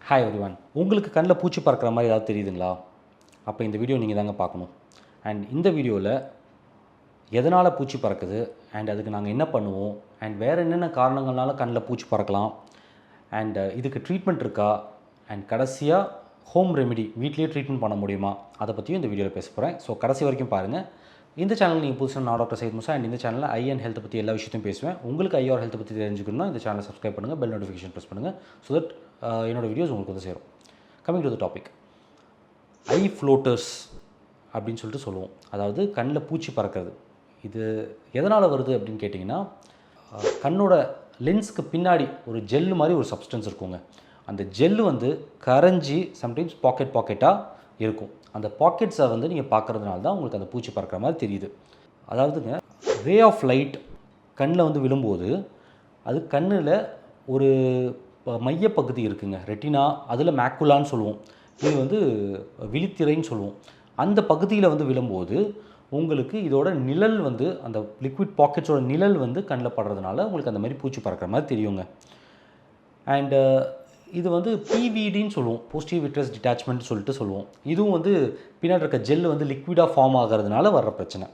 Hi everyone. உங்களுக்கு கண்ணில் பூச்சி பறக்கிற மாதிரி ஏதாவது தெரியுதுங்களா? அப்போ இந்த வீடியோ நீங்கள் தாங்க பார்க்கணும். அண்ட் இந்த வீடியோவில் எதனால் பூச்சி பறக்குது, அண்ட் அதுக்கு நாங்கள் என்ன பண்ணுவோம், அண்ட் வேறு என்னென்ன காரணங்கள்னால கண்ணில் பூச்சி பறக்கலாம், அண்ட் இதுக்கு ட்ரீட்மெண்ட் இருக்கா, அண்ட் கடைசியாக ஹோம் ரெமெடி வீட்லேயே ட்ரீட்மெண்ட் பண்ண முடியுமா, அதை பற்றியும் இந்த வீடியோவில் பேச போகிறேன். ஸோ கடைசி வரைக்கும் பாருங்கள். இந்த சேனல் நீங்கள் புதுசாக நான் டாக்டர் சையத் மூசா. அண்ட் இந்த சேனலில் ஐ அண்ட் ஹெல்த்தை பற்றி எல்லா விஷயத்தையும் பேசுவேன். உங்களுக்கு ஐஆர் ஹெல்த்தை பற்றி தெரிஞ்சுக்கணும்னா இந்த சேனலை சப்ஸ்கிரைப் பண்ணுங்கள், பெல் நோட்டிஃபிகேஷன் ப்ரெஸ் பண்ணுங்கள். ஸோ தட் என்னோடய வீடியோஸ் உங்களுக்கு வந்து சேரும். Coming to the topic, I floaters அப்படின்னு சொல்லிட்டு சொல்லுவோம். அதாவது கண்ணில் பூச்சி பறக்கிறது. இது எதனால் வருது அப்படின்னு கேட்டிங்கன்னா, கண்ணோட லென்ஸ்க்கு பின்னாடி ஒரு ஜெல்லு மாதிரி ஒரு சப்ஸ்டன்ஸ் இருக்குங்க. அந்த ஜெல்லு வந்து கரைஞ்சி சம்டைம்ஸ் பாக்கெட்டாக இருக்கும். அந்த பாக்கெட்ஸை வந்து நீங்கள் பார்க்குறதுனால தான் உங்களுக்கு அந்த பூச்சி பறக்கிற மாதிரி தெரியுது. அதாவதுங்க, ரே ஆஃப் லைட் கண்ணில் வந்து விழும்போது அது கண்ணில் ஒரு மையப்பகுதி இருக்குங்க, ரெட்டினா, அதில் மேக்குலான்னு சொல்லுவோம். இது வந்து விழித்திரைன்னு சொல்லுவோம். அந்த பகுதியில் வந்து விழும்போது உங்களுக்கு இதோட நிழல் வந்து அந்த லிக்விட் பாக்கெட்ஸோட நிழல் வந்து கண்ணில் படுறதுனால உங்களுக்கு அந்த மாதிரி பூச்சி பறக்கிற மாதிரி தெரியுங்க. அண்டு இது வந்து பிவிடின்னு சொல்லுவோம், போஸ்டிவ் விட்ரஸ் டிட்டாச்மெண்ட் சொல்லிட்டு சொல்லுவோம். இதுவும் வந்து பின்னாடி இருக்க ஜெல் வந்து லிக்விடாக ஃபார்ம் ஆகிறதுனால வர்ற பிரச்சனை.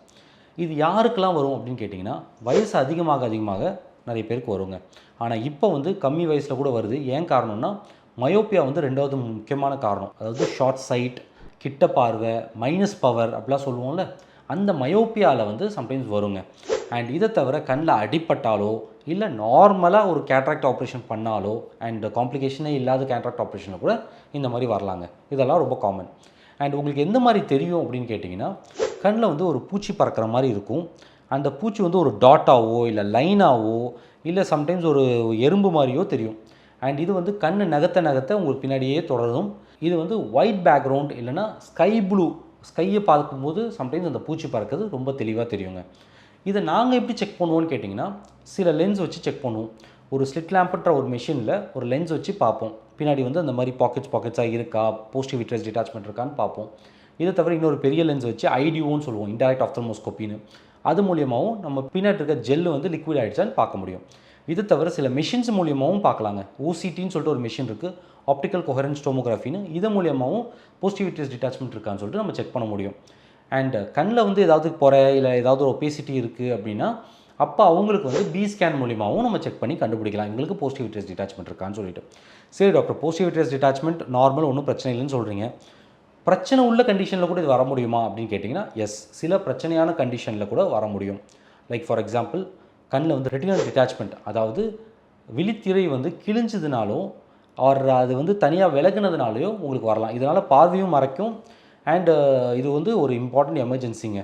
இது யாருக்கெல்லாம் வரும் அப்படின்னு கேட்டிங்கன்னா, வயசு அதிகமாக நிறைய பேருக்கு வருங்க. ஆனால் இப்போ வந்து கம்மி வயசில் கூட வருது. ஏன் காரணம்னா, மயோப்பியா வந்து ரெண்டாவது முக்கியமான காரணம். அதாவது ஷார்ட் சைட், கிட்ட பார்வை, மைனஸ் பவர் அப்படிலாம் சொல்லுவோம்ல, அந்த மயோப்பியாவில் வந்து சம்டைம்ஸ் வருங்க. அண்ட் இதை தவிர கண்ணில் அடிப்பட்டாலோ இல்லை நார்மலாக ஒரு கேட்ராக்ட் ஆப்ரேஷன் பண்ணாலோ, அண்ட் காம்ப்ளிகேஷனே இல்லாத கேட்ராக்ட் ஆப்ரேஷனில் கூட இந்த மாதிரி வரலாங்க. இதெல்லாம் ரொம்ப காமன். அண்ட் உங்களுக்கு எந்த மாதிரி தெரியும் அப்படின்னு கேட்டிங்கன்னா, கண்ணில் வந்து ஒரு பூச்சி பறக்கிற மாதிரி இருக்கும். அந்த பூச்சி வந்து ஒரு டாட்டாவோ இல்லை லைனாவோ இல்லை சம்டைம்ஸ் ஒரு எறும்பு மாதிரியோ தெரியும். அண்ட் இது வந்து கண் நகத்த உங்களுக்கு பின்னாடியே தொடரும். இது வந்து ஒயிட் பேக்ரவுண்ட் இல்லைனா ஸ்கையை பார்க்கும்போது சம்டைம்ஸ் அந்த பூச்சி பறக்கிறது ரொம்ப தெளிவாக தெரியுங்க. இதை நாங்கள் எப்படி செக் பண்ணுவோன்னு கேட்டிங்கன்னா, சில லென்ஸ் வச்சு செக் பண்ணுவோம். ஒரு ஸ்லிட் லேம்புன்ற ஒரு மெஷினில் ஒரு லென்ஸ் வச்சு பார்ப்போம். பின்னாடி வந்து அந்த மாதிரி பாக்கெட்ஸாக இருக்கா, போஸ்டிவ் விட்ரஸ் டிட்டாச்மெண்ட் இருக்கான்னு பார்ப்போம். இதை தவிர இன்னொரு பெரிய லென்ஸ் வச்சு ஐடிஓன்னு சொல்லுவோம், இன்டைரக்ட் ஆப்தல்மோஸ்கோப்பின்னு. அது மூலியமாகவும் நம்ம பின்னாடி இருக்க ஜெல்லு வந்து லிக்விட் ஆகிடுச்சான்னு பார்க்க முடியும். இது தவிர சில மிஷின்ஸ் மூலியமாகவும் பார்க்கலாங்க. ஓசிடின்னு சொல்லிட்டு ஒரு மிஷின் இருக்குது, ஆப்டிக்கல் கொஹரன்ஸ் டோமோகிராஃபின்னு. இது மூலியமாகவும் போஸ்டிவ் விட்ரஸ் டிட்டாச்மெண்ட் இருக்கான்னு சொல்லிட்டு நம்ம செக் பண்ண முடியும். அண்ட் கண்ணில் வந்து ஏதாவது குறை இல்லை ஏதாவது ஒரு ஒபேசிட்டி இருக்குது அப்படின்னா, அப்போ அவங்களுக்கு வந்து பி ஸ்கேன் மூலியமாகவும் நம்ம செக் பண்ணி கண்டுபிடிக்கலாம் எங்களுக்கு போஸ்டிவ் விட்ரஸ் டிட்டாச்மெண்ட் இருக்கான்னு சொல்லிட்டு. சரி டாக்டர், போஸ்டிவ் விட்ரஸ் டிட்டாச்மெண்ட் நார்மல், ஒன்றும் பிரச்சனை இல்லைன்னு சொல்கிறீங்க. பிரச்சனை உள்ள கண்டிஷனில் கூட இது வர முடியுமா அப்படின்னு கேட்டிங்கன்னா, எஸ், சில பிரச்சனையான கண்டிஷனில் கூட வர முடியும். லைக் ஃபார் எக்ஸாம்பிள், கண்ணில் வந்து ரெட்டினல் டிட்டாச்மெண்ட், அதாவது விழித்திரை வந்து கிழிஞ்சதுனாலும் அது வந்து தனியாக விலகுனதுனாலையோ உங்களுக்கு வரலாம். இதனால் பார்வையும் மறைக்கும். அண்ட் இது வந்து ஒரு இம்பார்ட்டன்ட் எமர்ஜென்சிங்க.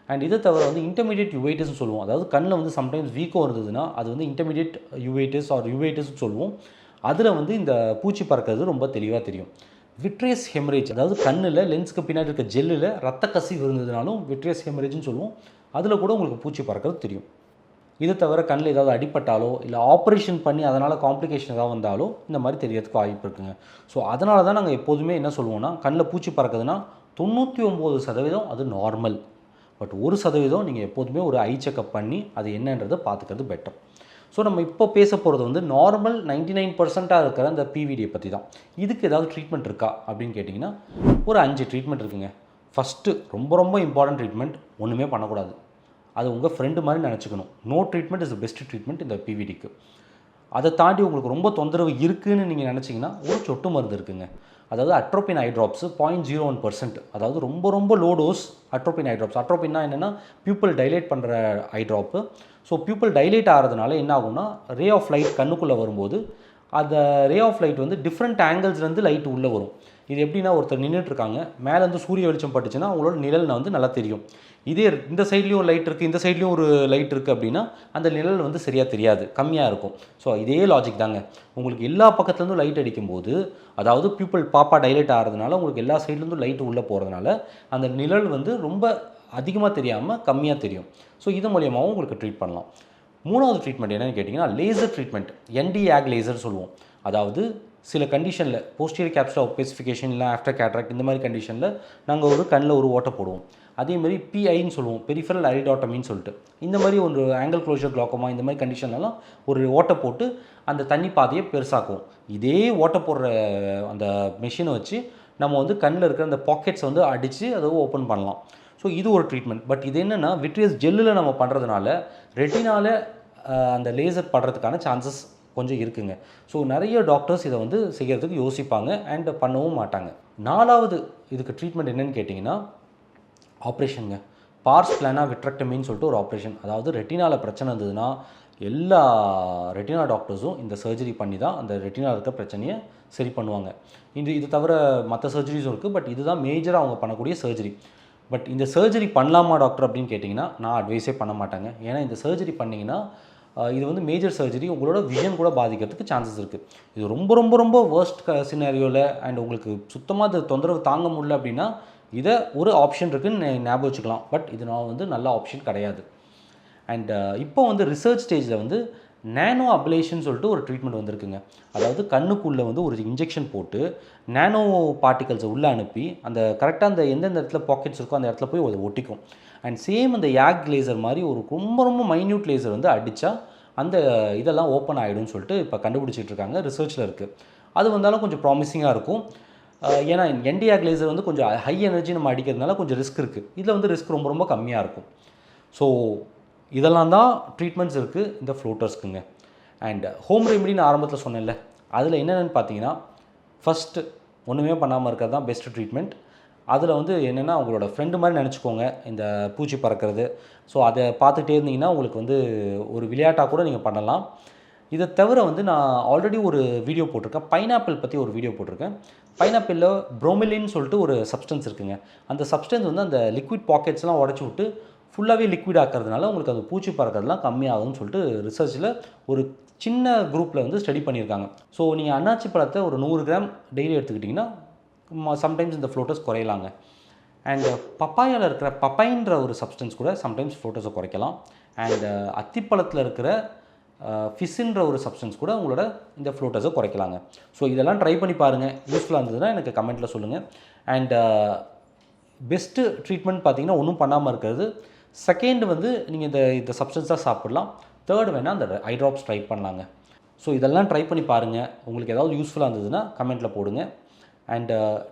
அண்ட் இதை தவிர வந்து இன்டர்மீடியட் யுவைட்டிஸ்னு சொல்லுவோம். அதாவது கண்ணில் வந்து சம்டைம்ஸ் வீக்கம் இருந்ததுன்னா அது வந்து இன்டர்மீடியட் யுவைட்டிஸ் ஆர் யுவைட்டிஸ்னு சொல்லுவோம். அதில் வந்து இந்த பூச்சி பறக்கிறது ரொம்ப தெளிவாக தெரியும். விட்ரியஸ் ஹெமரேஜ், அதாவது கண்ணில் லென்ஸுக்கு பின்னாடி இருக்க ஜெல்லில் ரத்த கசிவு இருந்ததுனாலும் விட்ரியஸ் ஹெமரேஜ்னு சொல்லுவோம். அதில் கூட உங்களுக்கு பூச்சி பறக்கிறது தெரியும். இதை தவிர கண்ணில் ஏதாவது அடிப்பட்டாலோ இல்லை ஆப்ரேஷன் பண்ணி அதனால் காம்ப்ளிகேஷன் ஏதாவது வந்தாலோ இந்த மாதிரி தெரியறதுக்கு வாய்ப்பு இருக்குங்க. ஸோ அதனால தான் நாங்கள் எப்போதுமே என்ன சொல்லுவோம்னா, கண்ணில் பூச்சி பறக்குதுன்னா 99% அது நார்மல். பட் 1% நீங்கள் எப்போதுமே ஒரு ஐ செக்கப் பண்ணி அது என்னன்றதை பார்த்துக்கிறது பெட்டர். ஸோ நம்ம இப்போ பேச போகிறது வந்து நார்மல் 99% இருக்கிற அந்த பிவிடியை பற்றி தான். இதுக்கு ஏதாவது ட்ரீட்மெண்ட் இருக்கா அப்படின்னு கேட்டிங்கன்னா, ஒரு 5 ட்ரீட்மெண்ட் இருக்குங்க. ஃபஸ்ட்டு ரொம்ப இம்பார்ட்டன்ட் ட்ரீட்மெண்ட், ஒன்றுமே பண்ணக்கூடாது. அது உங்கள் ஃப்ரெண்டு மாதிரி நினச்சிக்கணும். No treatment is the best treatment இந்த பிவிடிக்கு. அதை தாண்டி உங்களுக்கு ரொம்ப தொந்தரவு இருக்குதுன்னு நீங்கள் நினச்சிங்கன்னா, ஒரு சொட்டு மருந்து இருக்குங்க. அதாவது அட்ரோபின் ஐ ட்ராப்ஸு 0.01%, அதாவது ரொம்ப low dose atropine eye drops. அட்ரோபின்னா என்னென்னா பியூப்பிள் டைலேட் பண்ணுற eye drop. So pupil dilate ஆகிறதுனால என்ன ஆகும்னா, ரே ஆஃப் லைட் கண்ணுக்குள்ளே வரும்போது அந்த ரே ஆஃப் லைட் வந்து டிஃப்ரெண்ட் ஆங்கிள்ஸ்லேருந்து லைட் உள்ளே வரும். இது எப்படின்னா, ஒருத்தர் நின்றுட்டுருக்காங்க, மேலேருந்து சூரிய வெளிச்சம் பட்டுச்சுன்னா அவங்களோட நிழல் வந்து நல்லா தெரியும். இதே இந்த சைட்லேயும் லைட் இருக்குது, இந்த சைட்லேயும் ஒரு லைட் இருக்குது அப்படின்னா அந்த நிழல் வந்து சரியாக தெரியாது, கம்மியாக இருக்கும். ஸோ இதே லாஜிக் தாங்க. உங்களுக்கு எல்லா பக்கத்துலேருந்தும் லைட் அடிக்கும்போது, அதாவது பியூப்பிள் டைலேட் ஆகிறதுனால உங்களுக்கு எல்லா சைட்லேருந்தும் லைட் உள்ளே போகிறதுனால அந்த நிழல் வந்து ரொம்ப அதிகமாக தெரியாமல் கம்மியாக தெரியும். ஸோ இது மூலியமாகவும் உங்களுக்கு ட்ரீட் பண்ணலாம். 3வது ட்ரீட்மெண்ட் என்னென்னு கேட்டிங்கன்னா, லேசர் ட்ரீட்மெண்ட். ND-AG லேசர் சொல்லுவோம். அதாவது சில கண்டிஷனில் போஸ்டீரியர் கேப்சுலர் ஒபேசிஃபிகேஷன் இல்லை ஆஃப்டர் கேட்ராக்ட் இந்த மாதிரி கண்டிஷனில் நாங்கள் ஒரு கண்ணில் ஒரு ஓட்டை போடுவோம். அதேமாதிரி பிஐன்னு சொல்லுவோம், பெரிஃபரல் ஐரிடாட்டமின்னு சொல்லிட்டு. இந்த மாதிரி ஒரு ஆங்கிள் க்ளோஷர் குளோக்கோமா இந்த மாதிரி கண்டிஷன்லலாம் ஒரு ஓட்டை போட்டு அந்த தண்ணி பாதையை பெருசாக்குவோம். இதே ஓட்டை போடுற அந்த மெஷினை வச்சு நம்ம வந்து கண்ணில் இருக்கிற அந்த பாக்கெட்ஸ் வந்து அடித்து அதை ஓப்பன் பண்ணலாம். ஸோ இது ஒரு ட்ரீட்மெண்ட். பட் இது என்னென்னா விட்ரியஸ் ஜெல்லில் நம்ம பண்ணுறதுனால ரெட்டினால அந்த லேசர் படுறதுக்கான சான்சஸ் கொஞ்சம் இருக்குங்க. ஸோ நிறைய டாக்டர்ஸ் இதை வந்து செய்கிறதுக்கு யோசிப்பாங்க அண்ட் பண்ணவும் மாட்டாங்க. 4வது இதுக்கு ட்ரீட்மெண்ட் என்னென்னு கேட்டிங்கன்னா ஆப்ரேஷனுங்க. பார்ஸ் பிளானா விட்ரெக்டமின்னு சொல்லிட்டு ஒரு ஆப்ரேஷன். அதாவது ரெட்டினாவில் பிரச்சனை இருந்ததுன்னா எல்லா ரெட்டினா டாக்டர்ஸும் இந்த சர்ஜரி பண்ணி தான் அந்த ரெட்டினா இருக்க பிரச்சனையை சரி பண்ணுவாங்க. இது தவிர மற்ற சர்ஜரிஸும் இருக்குது, பட் இதுதான் மேஜராக அவங்க பண்ணக்கூடிய சர்ஜரி. பட் இந்த சர்ஜரி பண்ணலாமா டாக்டர் அப்படின்னு கேட்டிங்கன்னா நான் அட்வைஸே பண்ண மாட்டாங்க. ஏன்னா இந்த சர்ஜரி பண்ணிங்கன்னா இது வந்து மேஜர் சர்ஜரி, உங்களோட விஷன் கூட பாதிக்கிறதுக்கு சான்சஸ் இருக்குது. இது ரொம்ப ரொம்ப ரொம்ப வேர்ஸ்ட் சினாரியோவில் அண்ட் உங்களுக்கு சுத்தமாக அது தொந்தரவு தாங்க முடியல அப்படின்னா இதை ஒரு ஆப்ஷன் இருக்குதுன்னு ஞாபகம் வச்சுக்கலாம். பட் இது நான் வந்து நல்ல ஆப்ஷன் கிடையாது. அண்ட் இப்போ வந்து ரிசர்ச் ஸ்டேஜில் வந்து நேனோ அப்லேஷன் சொல்லிட்டு ஒரு ட்ரீட்மெண்ட் வந்திருக்குங்க. அதாவது கண்ணுக்குள்ளே வந்து ஒரு இன்ஜெக்ஷன் போட்டு நேனோ பார்ட்டிகல்ஸை உள்ளே அனுப்பி அந்த கரெக்டாக அந்த எந்தெந்த இடத்துல பாக்கெட்ஸ் இருக்கோ அந்த இடத்துல போய் அதை ஒட்டிக்கும். அண்ட் சேம் அந்த யாக் லேசர் மாதிரி ஒரு ரொம்ப ரொம்ப மைன்யூட் லேசர் வந்து அடித்தா அந்த இதெல்லாம் ஓப்பன் ஆகிடும்னு சொல்லிட்டு இப்போ கண்டுபிடிச்சிட்டு இருக்காங்க, ரிசர்ச்சில் இருக்குது. அது வந்தாலும் கொஞ்சம் ப்ராமிசிங்காக இருக்கும். ஏன்னா என்டிஆக் லேசர் வந்து கொஞ்சம் ஹை எனர்ஜி நம்ம அடிக்கிறதுனால கொஞ்சம் ரிஸ்க் இருக்குது. இதில் வந்து ரிஸ்க் ரொம்ப ரொம்ப கம்மியாக இருக்கும். ஸோ இதெல்லாம் தான் ட்ரீட்மெண்ட்ஸ் இருக்குது இந்த ஃப்ளோட்டர்ஸ்க்குங்க. அண்ட் ஹோம் ரெமெடின்னு ஆரம்பத்தில் சொன்னேன்ல, அதில் என்னென்னு பார்த்தீங்கன்னா ஃபஸ்ட்டு ஒன்றுமே பண்ணாமல் இருக்கிறது தான் பெஸ்ட்டு ட்ரீட்மெண்ட். அதில் வந்து என்னென்னா உங்களோட ஃப்ரெண்டு மாதிரி நினச்சிக்கோங்க இந்த பூச்சி பறக்கிறது. ஸோ அதை பார்த்துட்டே இருந்தீங்கன்னா உங்களுக்கு வந்து ஒரு விளையாட்டாக கூட நீங்கள் பண்ணலாம். இதை தவிர வந்து நான் ஆல்ரெடி ஒரு வீடியோ போட்டிருக்கேன், பைனாப்பிள் பற்றி ஒரு வீடியோ போட்டிருக்கேன். பைனாப்பிளில் ப்ரோமிலின்னு சொல்லிட்டு ஒரு சப்ஸ்டன்ஸ் இருக்குங்க. அந்த சப்ஸ்டன்ஸ் வந்து அந்த லிக்விட் பாக்கெட்ஸ்லாம் உடச்சி விட்டு ஃபுல்லாகவே லிக்விட் ஆக்கிறதுனால உங்களுக்கு அந்த பூச்சி பறக்கிறதுலாம் கம்மியாகுதுன்னு சொல்லிட்டு ரிசர்ச்சில் ஒரு சின்ன குரூப்பில் வந்து ஸ்டடி பண்ணியிருக்காங்க. ஸோ நீங்கள் அன்னாச்சி பழத்தை ஒரு 100 கிராம் டெய்லி எடுத்துக்கிட்டிங்கன்னா சம்டைம்ஸ் இந்த ஃப்ளோட்டர்ஸ் குறையலாங்க. அண்ட் பப்பாயாவில் இருக்கிற பப்பைன்ற ஒரு சப்ஸ்டன்ஸ் கூட சம்டைம்ஸ் ஃப்ளோட்டர்ஸை குறைக்கலாம். அண்ட் அத்திப்பழத்தில் இருக்கிற ஃபிஷ்ன்ற ஒரு சப்ஸ்டன்ஸ் கூட உங்களோட இந்த ஃப்ளோட்டர்ஸை குறைக்கலாங்க. ஸோ இதெல்லாம் ட்ரை பண்ணி பாருங்கள். யூஸ்ஃபுல்லாக இருந்ததுன்னா எனக்கு கமெண்ட்டில் சொல்லுங்கள். அண்ட் பெஸ்ட்டு ட்ரீட்மெண்ட் பார்த்தீங்கன்னா ஒன்றும் பண்ணாமல் இருக்கிறது. செகண்ட் வந்து நீங்கள் இந்த சப்ஸ்டன்ஸ் தான் சாப்பிடலாம். தேர்ட் வேணால் அந்த ஐ ட்ராப்ஸ் ட்ரை பண்ணலாங்க. ஸோ இதெல்லாம் ட்ரை பண்ணி பாருங்கள். உங்களுக்கு ஏதாவது யூஸ்ஃபுல்லாக இருந்ததுன்னா கமெண்ட்டில் போடுங்க. அண்ட்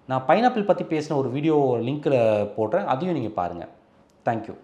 நான் பைனாப்பிள் பற்றி பேசின ஒரு வீடியோ லிங்க்கில் போடுறேன், அதையும் நீங்கள் பாருங்கள். தேங்க்யூ.